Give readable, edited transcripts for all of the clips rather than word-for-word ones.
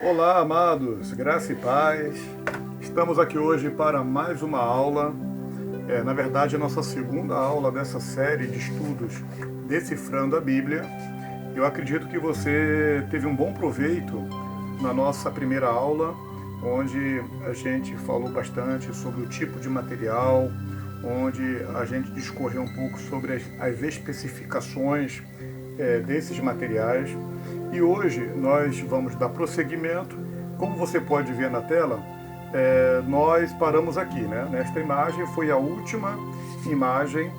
Olá, amados, graça e paz. Estamos aqui hoje para mais uma aula. Na verdade, a nossa segunda aula dessa série de estudos Decifrando a Bíblia. Eu acredito que você teve um bom proveito na nossa primeira aula, onde a gente falou bastante sobre o tipo de material, onde a gente discorreu um pouco sobre as especificações desses materiais. E hoje nós vamos dar prosseguimento. Como você pode ver na tela, nós paramos aqui, né? Nesta imagem foi a última imagem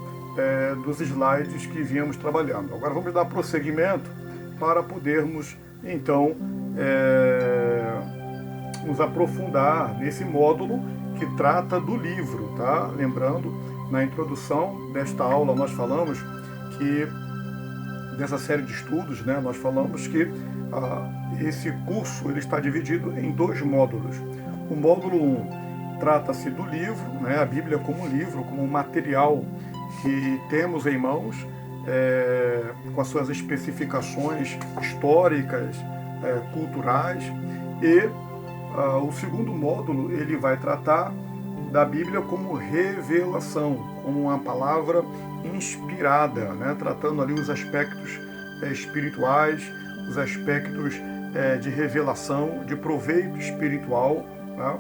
dos slides que viemos trabalhando. Agora vamos dar prosseguimento para podermos, então, nos aprofundar nesse módulo que trata do livro, tá? Lembrando, na introdução desta aula nós falamos que dessa série de estudos, né, nós falamos que esse curso ele está dividido em dois módulos. O módulo 1 trata-se do livro, né, a Bíblia como livro, como um material que temos em mãos, com as suas especificações históricas, culturais. E o segundo módulo ele vai tratar da Bíblia como revelação, como uma palavra inspirada, né? Tratando ali os aspectos espirituais, os aspectos de revelação, de proveito espiritual, tá?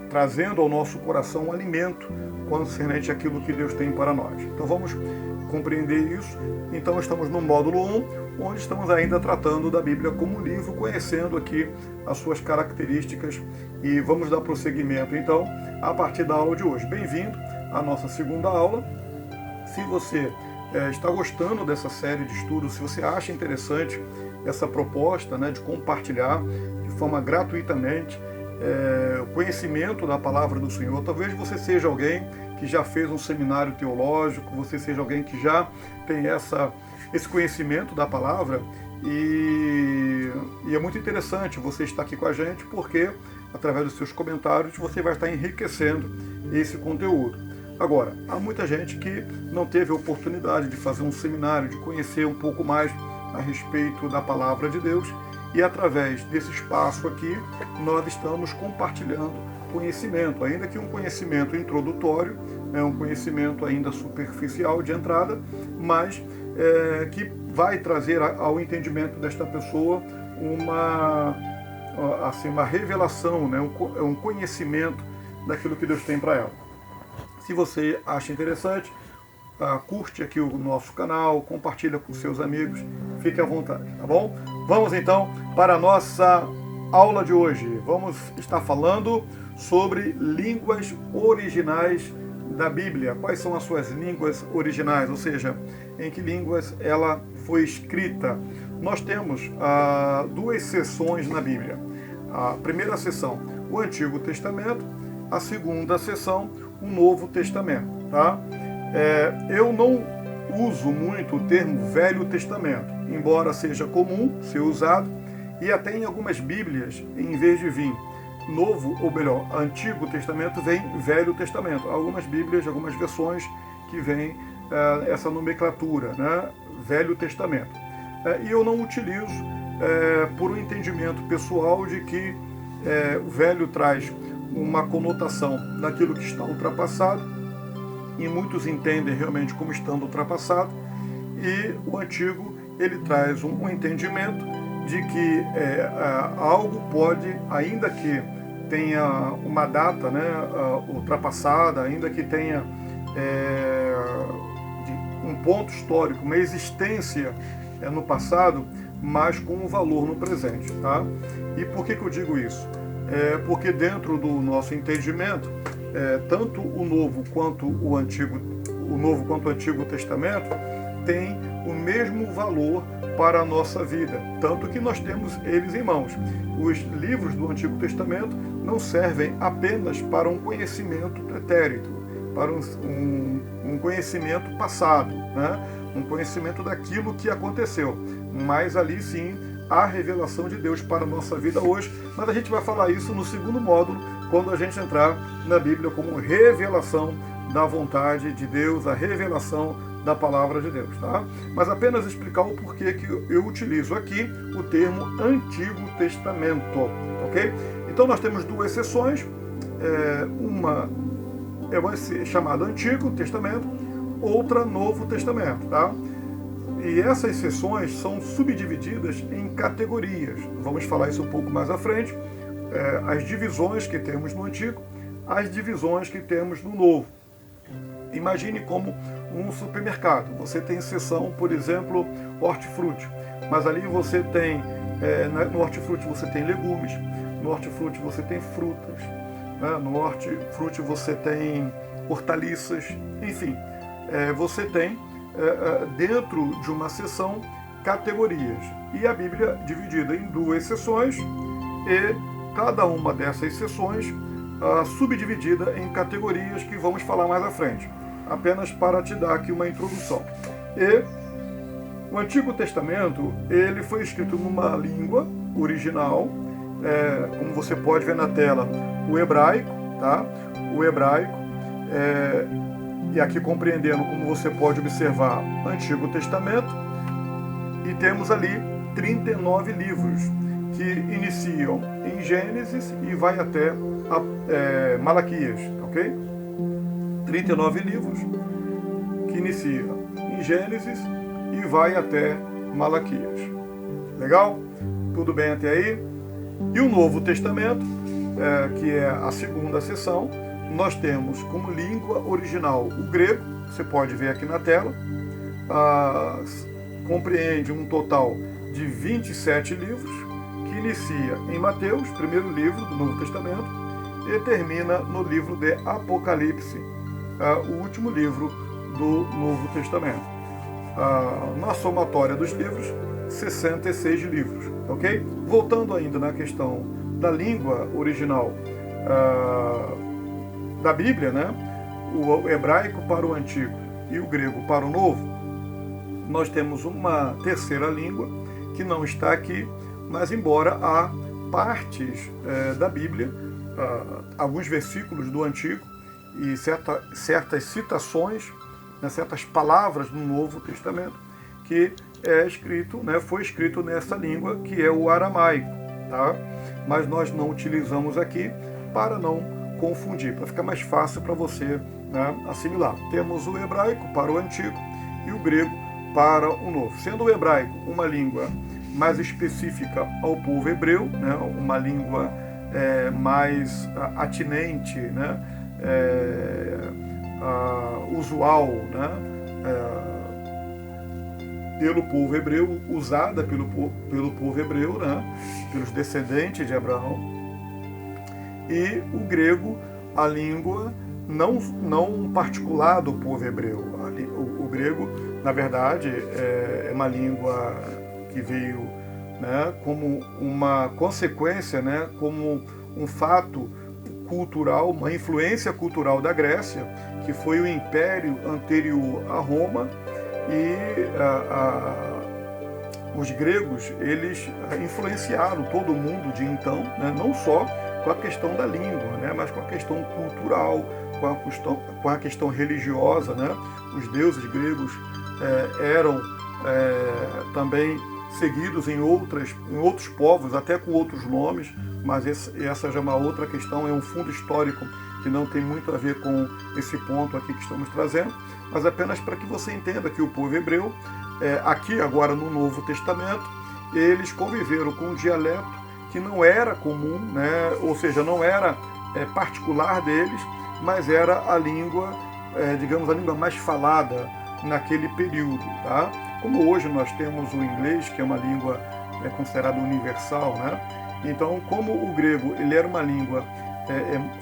Trazendo ao nosso coração um alimento concernente àquilo que Deus tem para nós. Então vamos compreender isso. Então estamos no módulo 1, onde estamos ainda tratando da Bíblia como livro, conhecendo aqui as suas características, e vamos dar prosseguimento então a partir da aula de hoje. Bem-vindo à nossa segunda aula. Se você está gostando dessa série de estudos, se você acha interessante essa proposta, né, de compartilhar de forma gratuitamente o conhecimento da palavra do Senhor, talvez você seja alguém que já fez um seminário teológico, você seja alguém que já tem esse conhecimento da palavra, e é muito interessante você estar aqui com a gente, porque através dos seus comentários você vai estar enriquecendo esse conteúdo. Agora, há muita gente que não teve a oportunidade de fazer um seminário, de conhecer um pouco mais a respeito da palavra de Deus, e através desse espaço aqui nós estamos compartilhando conhecimento, ainda que um conhecimento introdutório, um conhecimento ainda superficial de entrada, mas que vai trazer ao entendimento desta pessoa uma revelação, né? um conhecimento daquilo que Deus tem para ela. Se você acha interessante, curte aqui o nosso canal, compartilha com seus amigos, fique à vontade, tá bom? Vamos então para a nossa aula de hoje. Vamos estar falando sobre línguas originais da Bíblia. Quais são as suas línguas originais, ou seja, em que línguas ela foi escrita. Nós temos duas seções na Bíblia. A primeira seção, o Antigo Testamento; a segunda seção, o Novo Testamento. Tá? Eu não uso muito o termo Velho Testamento, embora seja comum ser usado, e até em algumas Bíblias, em vez de vir Novo, ou melhor, Antigo Testamento, vem Velho Testamento. Algumas Bíblias, algumas versões que vem essa nomenclatura, né? Velho Testamento. E eu não utilizo por um entendimento pessoal de que o Velho traz uma conotação daquilo que está ultrapassado, e muitos entendem realmente como estando ultrapassado, e o Antigo ele traz um entendimento de que algo pode, ainda que tenha uma data, né, ultrapassada, ainda que tenha um ponto histórico, uma existência no passado, mas com um valor no presente. Tá? E por que eu digo isso? Porque dentro do nosso entendimento, tanto o Novo quanto o Antigo Testamento tem o mesmo valor para a nossa vida, tanto que nós temos eles em mãos. Os livros do Antigo Testamento não servem apenas para um conhecimento pretérito, para um conhecimento passado, né? Um conhecimento daquilo que aconteceu, mas ali sim há revelação de Deus para a nossa vida hoje. Mas a gente vai falar isso no segundo módulo, quando a gente entrar na Bíblia como revelação da vontade de Deus, a revelação da palavra de Deus, tá? Mas apenas explicar o porquê que eu utilizo aqui o termo Antigo Testamento, ok? Então nós temos duas seções, uma vai ser chamada Antigo Testamento, outra Novo Testamento, tá? E essas seções são subdivididas em categorias. Vamos falar isso um pouco mais à frente. As divisões que temos no Antigo, as divisões que temos no Novo. Imagine como um supermercado. Você tem seção, por exemplo, hortifruti. Mas ali você tem, no hortifruti você tem legumes, no hortifruti você tem frutas, né? No hortifruti você tem hortaliças, enfim. Você tem, dentro de uma seção, categorias. E a Bíblia é dividida em duas seções e cada uma dessas seções subdividida em categorias que vamos falar mais à frente. Apenas para te dar aqui uma introdução. E o Antigo Testamento, ele foi escrito numa língua original, como você pode ver na tela, o hebraico, tá? O hebraico, e aqui compreendendo, como você pode observar, Antigo Testamento, e temos ali 39 livros, que iniciam em Gênesis e vai até Malaquias, ok? 39 livros que iniciam em Gênesis e vai até Malaquias. Legal? Tudo bem até aí? E o Novo Testamento, que é a segunda seção, nós temos como língua original o grego, você pode ver aqui na tela, compreende um total de 27 livros, que inicia em Mateus, primeiro livro do Novo Testamento, e termina no livro de Apocalipse, o último livro do Novo Testamento. Na somatória dos livros, 66 livros, ok? Voltando ainda na questão da língua original da Bíblia, né? O hebraico para o Antigo e o grego para o Novo, nós temos uma terceira língua que não está aqui, mas embora há partes da Bíblia, alguns versículos do Antigo e certas citações, né, certas palavras do Novo Testamento que foi escrito nessa língua que é o aramaico, tá? Mas nós não utilizamos aqui para não confundir, para ficar mais fácil para você, né, assimilar. Temos o hebraico para o Antigo e o grego para o Novo. Sendo o hebraico uma língua mais específica ao povo hebreu, né, uma língua mais atinente, né, usual, né, pelo povo hebreu, usada pelo povo hebreu, né, pelos descendentes de Abraão. E o grego, a língua não particular do povo hebreu. O grego, na verdade, é uma língua que veio, né, como uma consequência, né, como um fato cultural, uma influência cultural da Grécia, que foi o império anterior a Roma, e os gregos, eles influenciaram todo mundo de então, né, não só com a questão da língua, né, mas com a questão cultural, com a questão religiosa, né? Os deuses gregos eram também seguidos em outros povos, até com outros nomes, mas essa já é uma outra questão, é um fundo histórico que não tem muito a ver com esse ponto aqui que estamos trazendo, mas apenas para que você entenda que o povo hebreu, aqui agora no Novo Testamento, eles conviveram com um dialeto que não era comum, né? Ou seja, não era particular deles, mas era a língua, digamos, a língua mais falada naquele período, tá? Como hoje nós temos o inglês, que é uma língua considerada universal, né? Então, como o grego ele era uma língua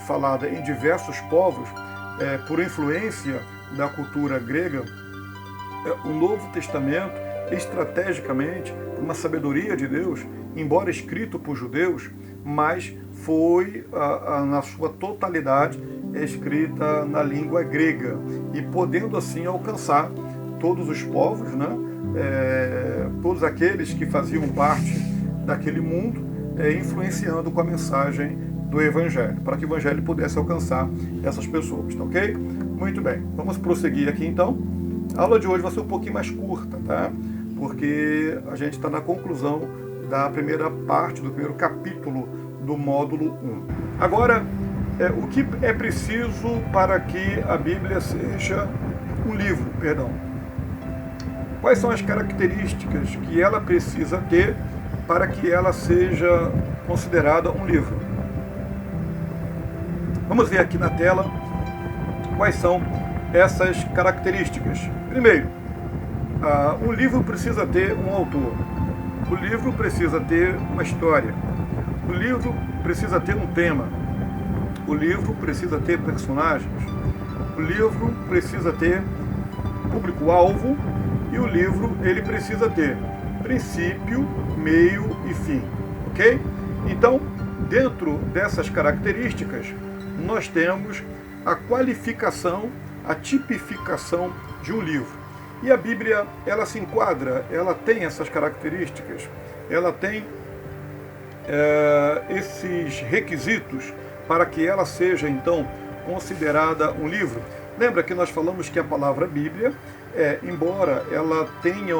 falada em diversos povos, por influência da cultura grega, o Novo Testamento, estrategicamente, por uma sabedoria de Deus, embora escrito por judeus, mas foi, na sua totalidade, escrita na língua grega, e podendo assim alcançar todos os povos, né? Todos aqueles que faziam parte daquele mundo, influenciando com a mensagem do Evangelho, para que o Evangelho pudesse alcançar essas pessoas, tá ok? Muito bem, vamos prosseguir aqui então. A aula de hoje vai ser um pouquinho mais curta, tá? Porque a gente está na conclusão da primeira parte, do primeiro capítulo do módulo 1. Agora, o que é preciso para que a Bíblia seja um livro, perdão? Quais são as características que ela precisa ter para que ela seja considerada um livro? Vamos ver aqui na tela quais são essas características. Primeiro, um livro precisa ter um autor. O livro precisa ter uma história. O livro precisa ter um tema. O livro precisa ter personagens. O livro precisa ter público-alvo. E o livro ele precisa ter princípio, meio e fim. Ok? Então, dentro dessas características, nós temos a qualificação, a tipificação de um livro. E a Bíblia, ela se enquadra, ela tem essas características, ela tem esses requisitos para que ela seja, então, considerada um livro. Lembra que nós falamos que a palavra Bíblia, embora ela tenha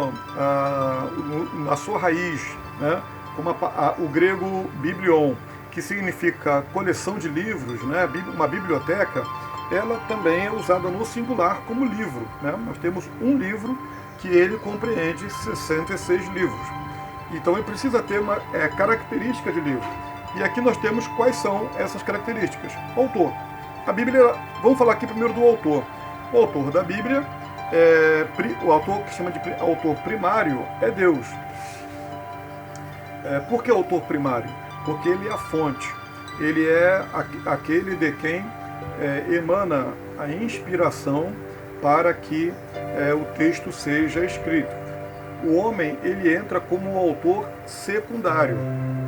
a sua raiz, né, como o grego biblion, que significa coleção de livros, né, uma biblioteca, ela também é usada no singular como livro, né? Nós temos um livro que ele compreende 66 livros. Então ele precisa ter uma característica de livro. E aqui nós temos quais são essas características. Autor. A Bíblia, vamos falar aqui primeiro do autor. O autor da Bíblia, o autor que chama de autor primário é Deus. Por que autor primário? Porque ele é a fonte. Ele é aquele de quem emana a inspiração para que o texto seja escrito. O homem, ele entra como um autor secundário.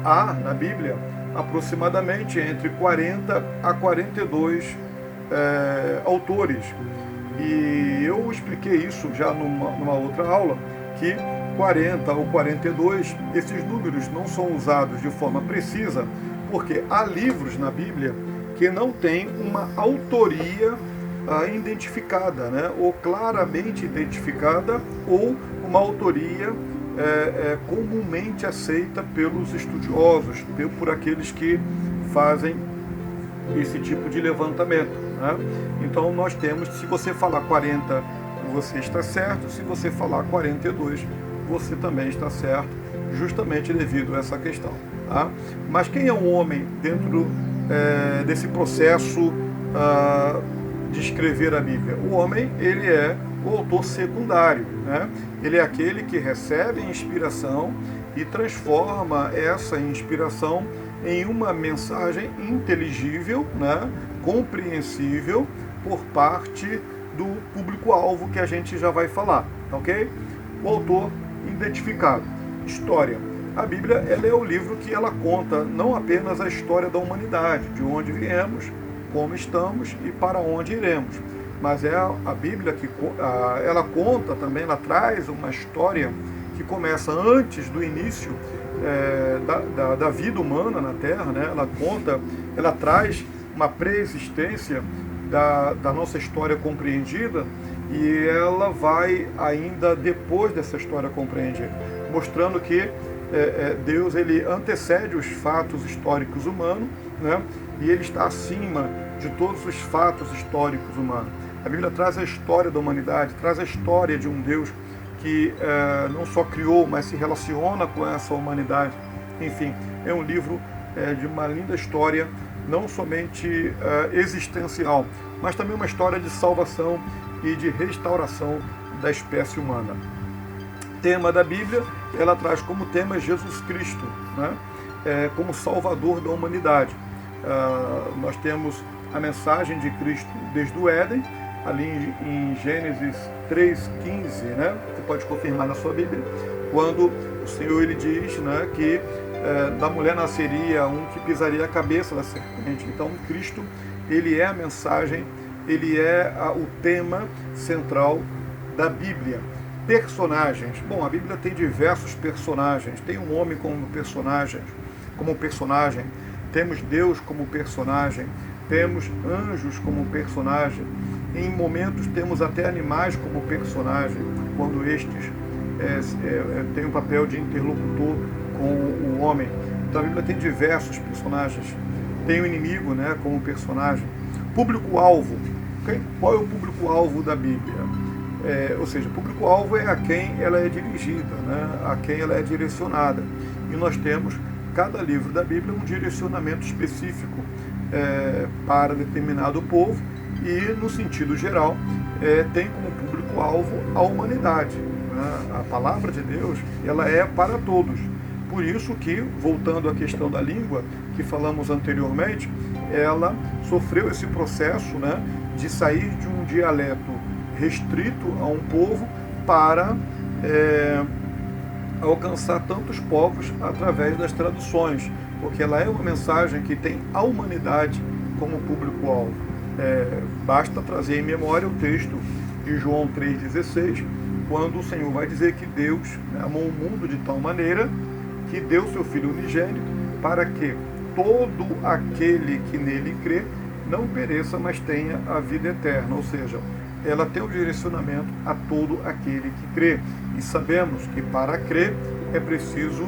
Há, na Bíblia, aproximadamente entre 40 a 42 autores. E eu expliquei isso já numa outra aula, que 40 ou 42, esses números não são usados de forma precisa, porque há livros na Bíblia que não tem uma autoria identificada, né? Ou claramente identificada, ou uma autoria comumente aceita pelos estudiosos, por aqueles que fazem esse tipo de levantamento, né? Então nós temos, se você falar 40, você está certo, se você falar 42, você também está certo, justamente devido a essa questão, tá? Mas quem é um homem dentro desse processo de escrever a Bíblia? O homem, ele é o autor secundário, né? Ele é aquele que recebe a inspiração e transforma essa inspiração em uma mensagem inteligível, né? Compreensível por parte do público-alvo que a gente já vai falar, ok? O autor identificado. História. A Bíblia, ela é o livro que ela conta não apenas a história da humanidade, de onde viemos, como estamos e para onde iremos, mas é a Bíblia que ela conta também, ela traz uma história que começa antes do início da vida humana na Terra, né? Ela traz uma pré-existência da nossa história compreendida, e ela vai ainda depois dessa história compreendida, mostrando que Deus, ele antecede os fatos históricos humanos, né? E ele está acima de todos os fatos históricos humanos. A Bíblia traz a história da humanidade, traz a história de um Deus que não só criou, mas se relaciona com essa humanidade. Enfim, é um livro de uma linda história, não somente existencial, mas também uma história de salvação e de restauração da espécie humana. Tema da Bíblia, ela traz como tema Jesus Cristo, né? Como Salvador da humanidade. Nós temos a mensagem de Cristo desde o Éden, ali em Gênesis 3,15, né? Você pode confirmar na sua Bíblia, quando o Senhor, ele diz, né, que da mulher nasceria um que pisaria a cabeça da serpente. Então Cristo, ele é a mensagem, ele é o tema central da Bíblia. Personagens. Bom, a Bíblia tem diversos personagens. Tem um homem como personagem, temos Deus como personagem, temos anjos como personagem. Em momentos temos até animais como personagem, quando estes têm o papel de interlocutor com o homem. Então a Bíblia tem diversos personagens. Tem o inimigo, né, como personagem. Público-alvo. Qual é o público-alvo da Bíblia? Ou seja, o público-alvo é a quem ela é dirigida, né, a quem ela é direcionada. E nós temos, cada livro da Bíblia, um direcionamento específico para determinado povo e, no sentido geral, tem como público-alvo a humanidade. Né? A palavra de Deus, ela é para todos. Por isso que, voltando à questão da língua, que falamos anteriormente, ela sofreu esse processo, né, de sair de um dialeto restrito a um povo para alcançar tantos povos através das traduções, porque ela é uma mensagem que tem a humanidade como público-alvo. Basta trazer em memória o texto de João 3,16, quando o Senhor vai dizer que Deus amou o mundo de tal maneira que deu seu Filho unigênito para que todo aquele que nele crê não pereça, mas tenha a vida eterna. Ou seja, ela tem um direcionamento a todo aquele que crê. E sabemos que para crer é preciso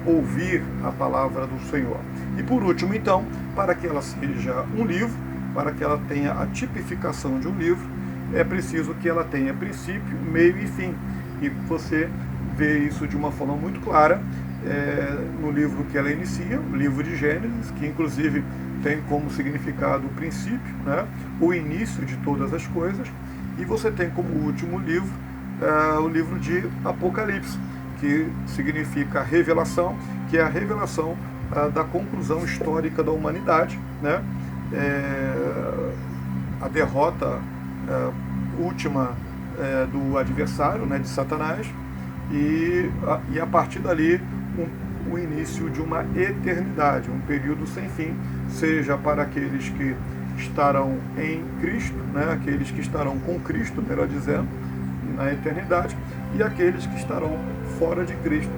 ouvir a palavra do Senhor. E por último, então, para que ela seja um livro, para que ela tenha a tipificação de um livro, é preciso que ela tenha princípio, meio e fim. E você vê isso de uma forma muito clara no livro que ela inicia, o livro de Gênesis, que inclusive tem como significado o princípio, né, o início de todas as coisas, e você tem como último livro o livro de Apocalipse, que significa revelação, que é a revelação da conclusão histórica da humanidade, né, a derrota última do adversário, né, de Satanás, e a partir dali o início de uma eternidade, um período sem fim, seja para aqueles que estarão em Cristo, né, aqueles que estarão com Cristo, melhor dizendo, na eternidade, e aqueles que estarão fora de Cristo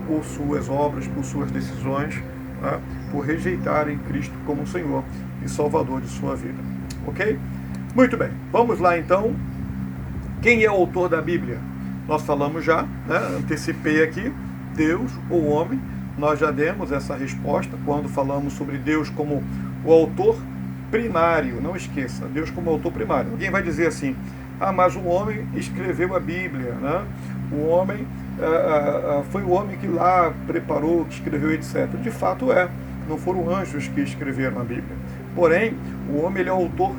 por suas obras, por suas decisões, né, por rejeitarem Cristo como Senhor e Salvador de sua vida. Ok? Muito bem, vamos lá então. Quem é o autor da Bíblia? Nós falamos já, né, antecipei aqui, Deus ou homem. Nós já demos essa resposta quando falamos sobre Deus como o autor primário. Não esqueça, Deus como autor primário. Alguém vai dizer assim, mas o homem escreveu a Bíblia, né? O homem foi o homem que lá preparou, que escreveu, etc. De fato não foram anjos que escreveram a Bíblia. Porém, o homem ele é o autor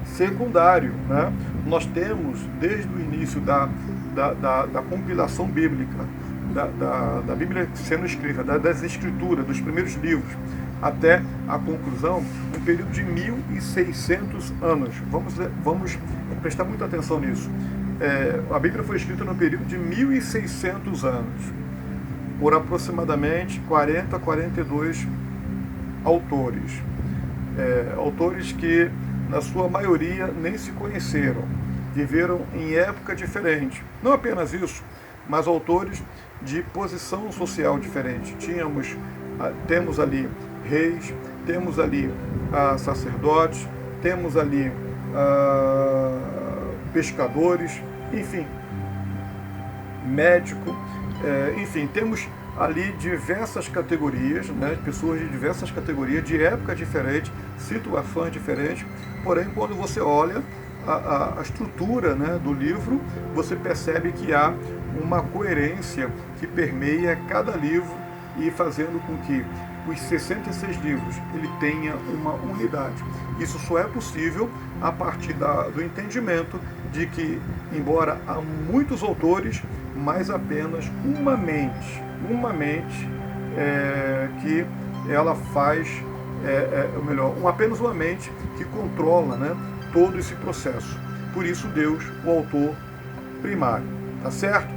secundário, né? Nós temos, desde o início da compilação bíblica, da Bíblia sendo escrita, das escrituras, dos primeiros livros, até a conclusão, um período de 1.600 anos. Vamos prestar muita atenção nisso. A Bíblia foi escrita no período de 1.600 anos, por aproximadamente 40 a 42 autores. Autores que, na sua maioria, nem se conheceram, viveram em época diferente. Não apenas isso, mas autores de posição social diferente. Temos ali reis, temos ali sacerdotes, temos ali pescadores, enfim, médico, enfim, temos ali diversas categorias, né, pessoas de diversas categorias, de época diferente, situações diferentes, porém, quando você olha a estrutura, né, do livro, você percebe que há uma coerência que permeia cada livro e fazendo com que os 66 livros ele tenha uma unidade. Isso só é possível a partir do entendimento de que, embora há muitos autores, mas apenas uma mente que ela faz, apenas uma mente que controla, né, todo esse processo. Por isso Deus, o autor primário. Tá certo?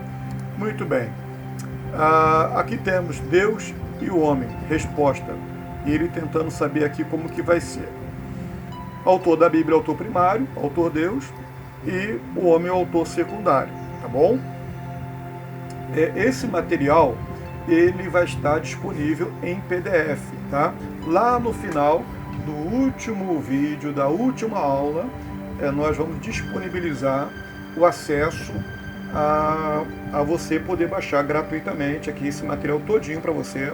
Muito bem. Aqui temos Deus e o homem. Resposta. E ele tentando saber aqui como que vai ser. Autor da Bíblia, autor primário, autor Deus, e o homem é o autor secundário. Tá bom? Esse material ele vai estar disponível em PDF, tá? Lá no final do último vídeo, da última aula, nós vamos disponibilizar o acesso a você poder baixar gratuitamente aqui esse material todinho para você.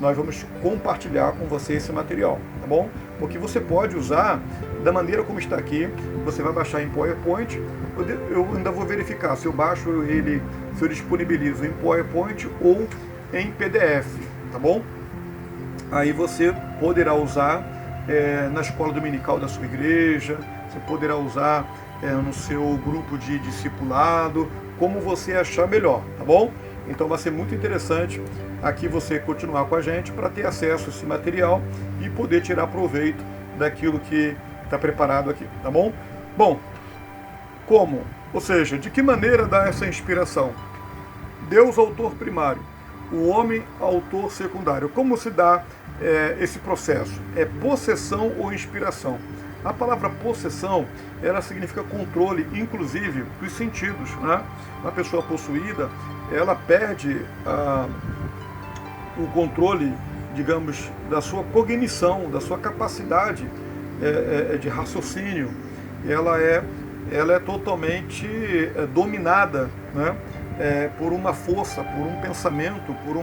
Nós vamos compartilhar com você esse material, tá bom? Porque você pode usar da maneira como está aqui. Você vai baixar em PowerPoint. Eu ainda vou verificar se eu baixo ele, se eu disponibilizo em PowerPoint ou em PDF, tá bom? Aí você poderá usar na escola dominical da sua igreja, você poderá usar no seu grupo de discipulado, como você achar melhor, tá bom? Então vai ser muito interessante aqui você continuar com a gente para ter acesso a esse material e poder tirar proveito daquilo que está preparado aqui, tá bom? Bom, como? Ou seja, de que maneira dá essa inspiração? Deus, autor primário, o homem, autor secundário. Como se dá esse processo? É possessão ou inspiração? A palavra possessão, ela significa controle, inclusive, dos sentidos, né? Uma pessoa possuída, ela perde o controle, digamos, da sua cognição, da sua capacidade de raciocínio. Ela é totalmente dominada, né? Por uma força, por um pensamento, por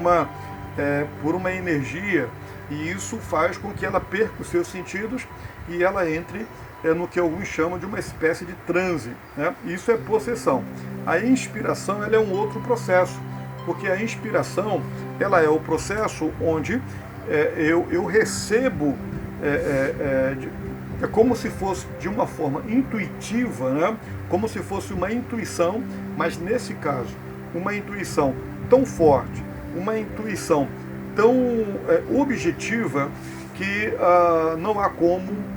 uma energia, e isso faz com que ela perca os seus sentidos e ela entre no que alguns chamam de uma espécie de transe, né? Isso é possessão. A inspiração, ela é um outro processo, porque a inspiração, ela é o processo onde eu recebo, é como se fosse de uma forma intuitiva, né? Como se fosse uma intuição, mas nesse caso, uma intuição tão forte, uma intuição tão objetiva que não há como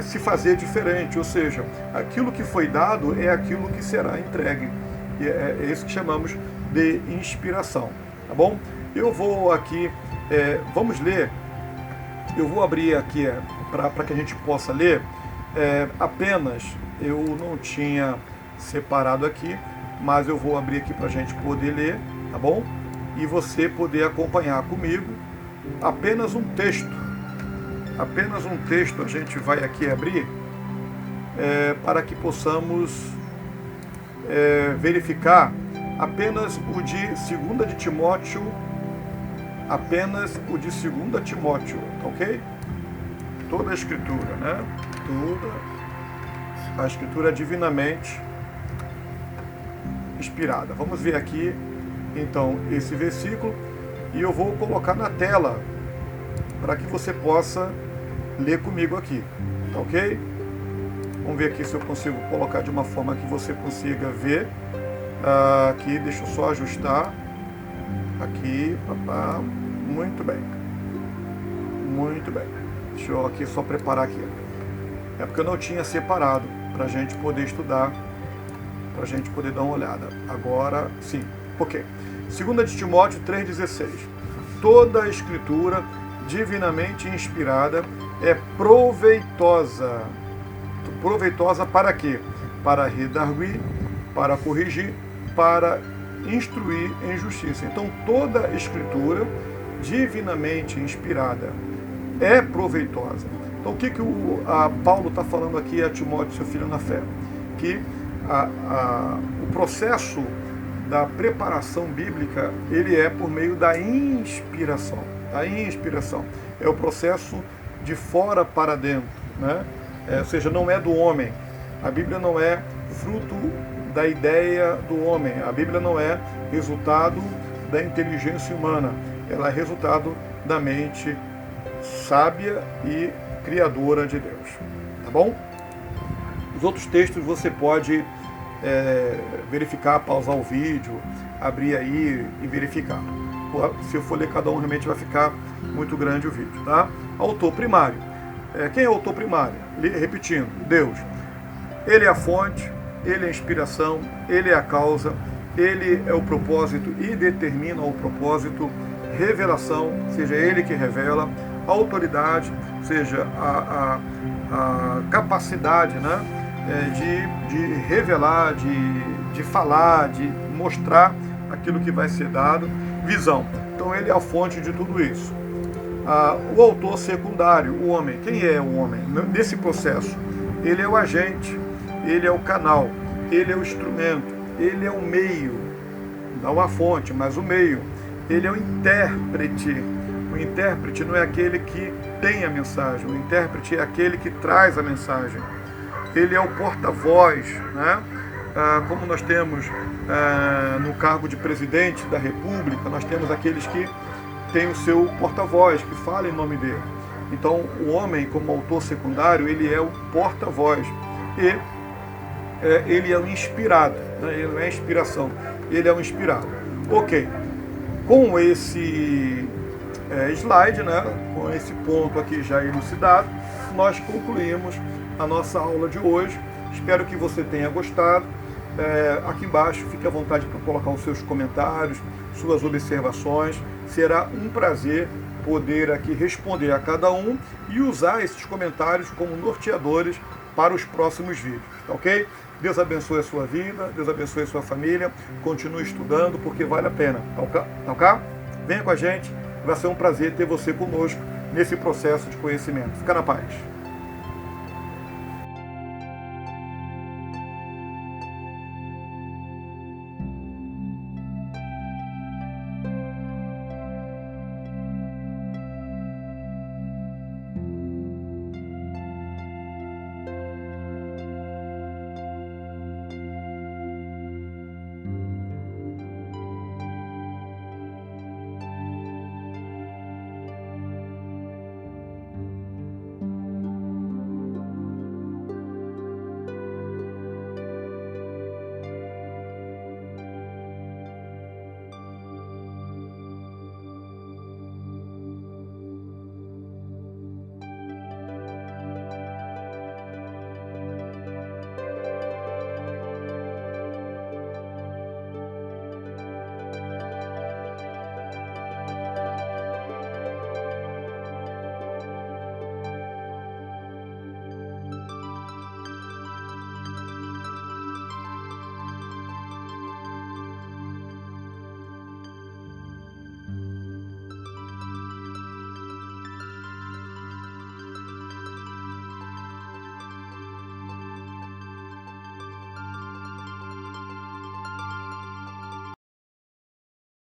se fazer diferente, ou seja, aquilo que foi dado é aquilo que será entregue. E é isso que chamamos de inspiração, tá bom? Eu vou aqui, vamos ler, eu vou abrir aqui para que a gente possa ler, apenas, eu não tinha separado aqui, mas eu vou abrir aqui para a gente poder ler, tá bom? E você poder acompanhar comigo apenas um texto a gente vai aqui abrir para que possamos verificar apenas o de 2 de Timóteo, tá ok? Toda a Escritura, né? Toda a Escritura é divinamente inspirada. Vamos ver aqui então esse versículo e eu vou colocar na tela para que você possa ler comigo aqui, tá ok? Vamos ver aqui se eu consigo colocar de uma forma que você consiga ver. Aqui, deixa eu só ajustar. Aqui, papá. Muito bem. Muito bem. Deixa eu aqui só preparar aqui. É porque eu não tinha separado para a gente poder estudar, para a gente poder dar uma olhada. Agora, sim. Ok. 2 de Timóteo 3,16. Toda a Escritura divinamente inspirada é proveitosa. Proveitosa para quê? Para redarguir, para corrigir, para instruir em justiça. Então, toda a Escritura divinamente inspirada é proveitosa. Então, o que Paulo está falando aqui a Timóteo, seu filho na fé? Que o processo da preparação bíblica, ele é por meio da inspiração. A inspiração é o processo de fora para dentro, né? Ou seja, não é do homem. A Bíblia não é fruto da ideia do homem. A Bíblia não é resultado da inteligência humana. Ela é resultado da mente sábia e criadora de Deus. Tá bom? Os outros textos você pode verificar, pausar o vídeo, abrir aí e verificar. Se eu for ler cada um, realmente vai ficar muito grande o vídeo, tá? Autor primário. Quem é o autor primário? Repetindo, Deus. Ele é a fonte, ele é a inspiração, ele é a causa, ele é o propósito e determina o propósito. Revelação, seja ele que revela. Autoridade, seja a capacidade, né, de revelar, de falar, de mostrar aquilo que vai ser dado. Visão. Então ele é a fonte de tudo isso. O autor secundário, o homem. Quem é o homem? Nesse processo, ele é o agente, ele é o canal, ele é o instrumento, ele é o meio, não a fonte, mas o meio. Ele é o intérprete. O intérprete não é aquele que tem a mensagem, o intérprete é aquele que traz a mensagem. Ele é o porta-voz, né? Como nós temos no cargo de presidente da República, nós temos aqueles que têm o seu porta-voz, que fala em nome dele. Então, o homem, como autor secundário, ele é o porta-voz. E ele é o inspirado, né? Ele não é inspiração, ele é o inspirado. Ok, com esse slide, né? Com esse ponto aqui já elucidado, nós concluímos a nossa aula de hoje. Espero que você tenha gostado. Aqui embaixo, fique à vontade para colocar os seus comentários, suas observações. Será um prazer poder aqui responder a cada um e usar esses comentários como norteadores para os próximos vídeos, tá ok? Deus abençoe a sua vida, Deus abençoe a sua família, continue estudando porque vale a pena, tá ok? Venha com a gente, vai ser um prazer ter você conosco nesse processo de conhecimento. Fica na paz.